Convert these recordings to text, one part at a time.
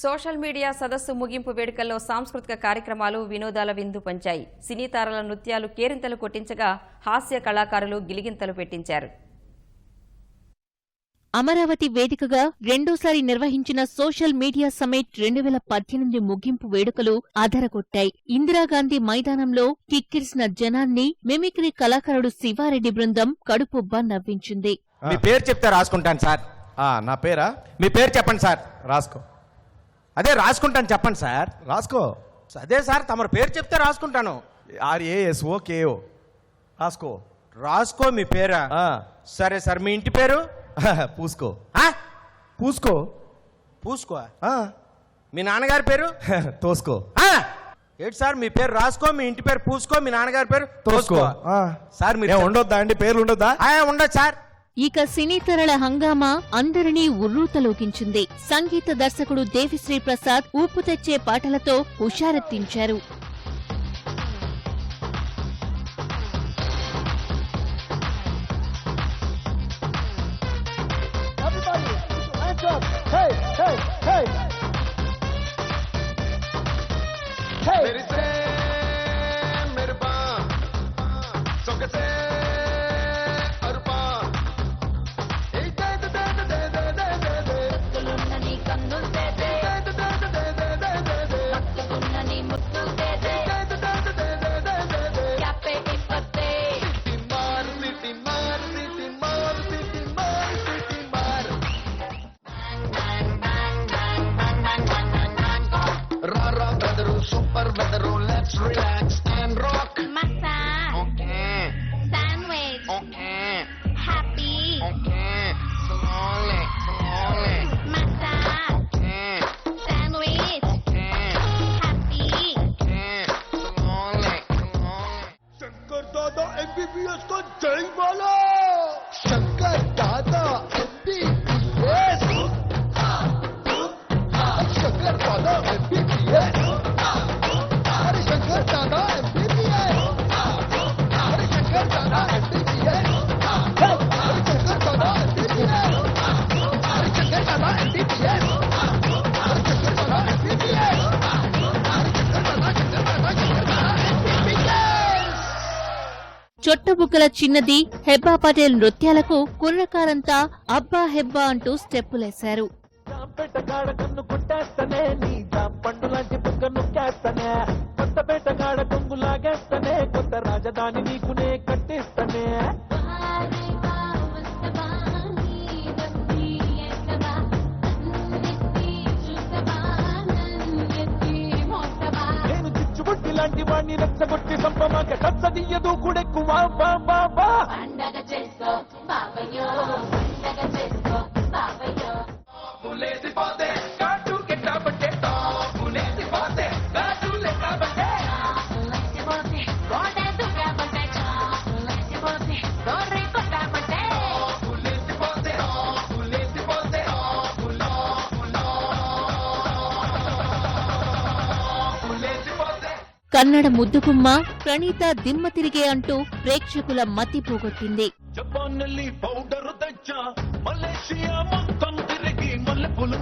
Social media సదస్సు ముగింపు వేడుకల్లో సాంస్కృతిక కార్యక్రమాలు వినోదాల విందు పంచాయి. సినీ తారల నృత్యాలు కేరింతలు కొట్టించగా హాస్య కళాకారులు గిలిగింతలు పెట్టించారు. అమరావతి వేదికగా రెండోసారి నిర్వహించిన సోషల్ మీడియా సమిట్ 2018 ముగింపు వేడుకలు అదరగొట్టాయి. ఇందిరాగాంధీ మైదానంలో కిక్కిరిసిన జనాన్ని మిమిక్రీ కళాకారుడు శివారెడ్డి బృందం కడుపుబ్బా నవ్వించింది. మీ పేరు చెప్తే రాసుకుంటాను సార్. నా పేరా? మీ పేరు చెప్పండి సార్. రాసుకో. అదే రాసుకుంటాను చెప్పండి సార్. రాసుకో. అదే సార్ తమరు పేరు చెప్తే రాసుకుంటాను. RASOKO రాసుకో. రాసుకో మీ పేరా? సరే సార్. మీ ఇంటి పేరు? పూసుకో. పూసుకో. పూసుకో. మీ నాన్నగారి పేరు? తోసుకో. ఏంటి సార్ మీ పేరు రాసుకో, మీ ఇంటి పేరు పూసుకో, మీ నాన్నగారి పేరు తోసుకో. సార్ మీరు ఉండొద్దా అండి? పేర్లు ఉండొద్దా? ఉండదు సార్. ఇక సినీతరల హంగామా అందరినీ ఉర్రూతలూగించింది. సంగీత దర్శకుడు దేవిశ్రీ ప్రసాద్ ఊపు తెచ్చే పాటలతో హుషారెత్తించారు. Super weather, let's relax and rock. Massage. Okay. Sandwich. Okay. Happy. Okay. Slowly, slowly. Massage. Okay. Sandwich. Okay. Happy. Okay. Slowly, slowly. Shankar दादा MBBS को जय बोलो. शंकर दादा MBBS. शंकर दादा MBBS. अरे शंकर दादा MBBS. अरे शंकर दादा MBBS. अरे शंकर दादा MBBS. अरे शंकर दादा MBBS. अरे शंकर दादा MBBS. చొట్టబుగ్గల చిన్నది హెబ్బా పటేల్ నృత్యాలకు కుర్రకారంతా అబ్బా హెబ్బా అంటూ స్టెప్పులేశారు. పేటగాడ కన్ను కుట్టేస్తనే, నీ పండు లాంటి బుగ్గ నొక్కేస్తనే, కొత్త పేటగాడ కొంగు లాగేస్తనే, కొత్త రాజధాని నీకునే కట్టిస్తనే. నేను చిచ్చుబుట్టి లాంటి వాడిని రెచ్చగొట్టి సంపమాక కచ్చదియ్యదు కూడెక్కువ బాబా. కన్నడ ముద్దుగుమ్మ ప్రణీత దిమ్మ తిరిగే అంటూ ప్రేక్షకుల మతి పోగొట్టింది. జపానెల్లి పౌడర్ తెచ్చా, మలేషియా మొత్తం తిరిగి మల్లె పూలు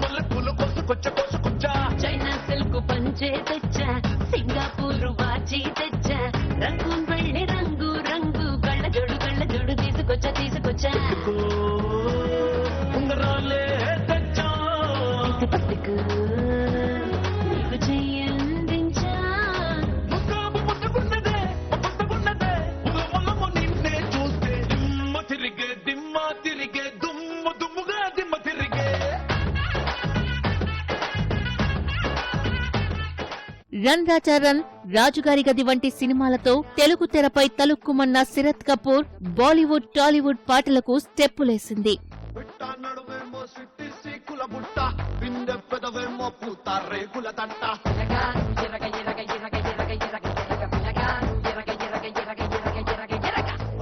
కోసుకొచ్చా. చైనా సిల్క్ పంచే తెచ్చా, సింగపూర్ వాచి తెచ్చా, రంగూన్ వెళ్ళి రంగు రంగు కళ్ళ జోడు తీసుకొచ్చా. ఉంగరాలే తెచ్చా, పట్టుకు నీకు చెయ్యందించా. ముద్దుగున్నదే ఉలమలము నిన్నే చూస్తే దిమ్మ తిరిగే దుమ్ముగా దిమ్మ తిరిగే. రన్ రాజా రన్, రాజుగారి గది వంటి సినిమాలతో తెలుగు తెరపై తలుక్కుమన్న శరత్ కపూర్ బాలీవుడ్ టాలీవుడ్ పాటలకు స్టెప్పులేసింది. నడువేమో సిట్టి సీకుల బుట్ట, పిందె పెదవేమో పూత రేకుల తట్ట.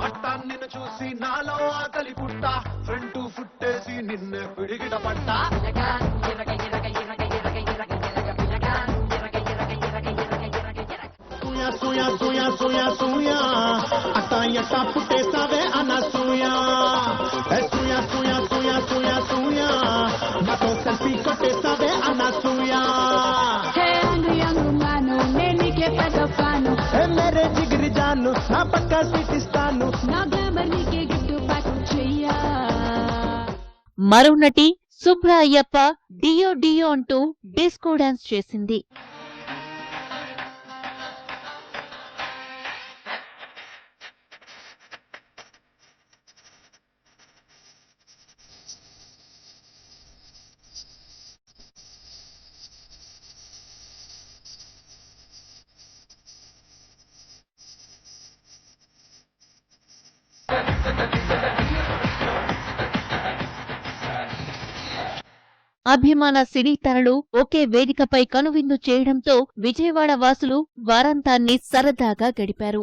పట్టాన్ని చూసి నాలో ఆకలి పుట్ట, ఫ్రంట్ ఫుట్టేసి నిన్నే పిడిగిట పట్ట. సూయా అట్టా ఎట్టా పుట్టేసావే అనసూయా. సూయా నాతో సెల్ఫీ కొట్టేసావే అనసూయా. మరో నటి శుభ్ర అయ్యప్ప డియో డియో అంటూ డిస్కో డాన్స్ చేసింది. అభిమాన సినీ తరలు ఒకే వేదికపై కనువిందు చేయడంతో విజయవాడ వాసులు వారాంతాన్ని సరదాగా గడిపారు.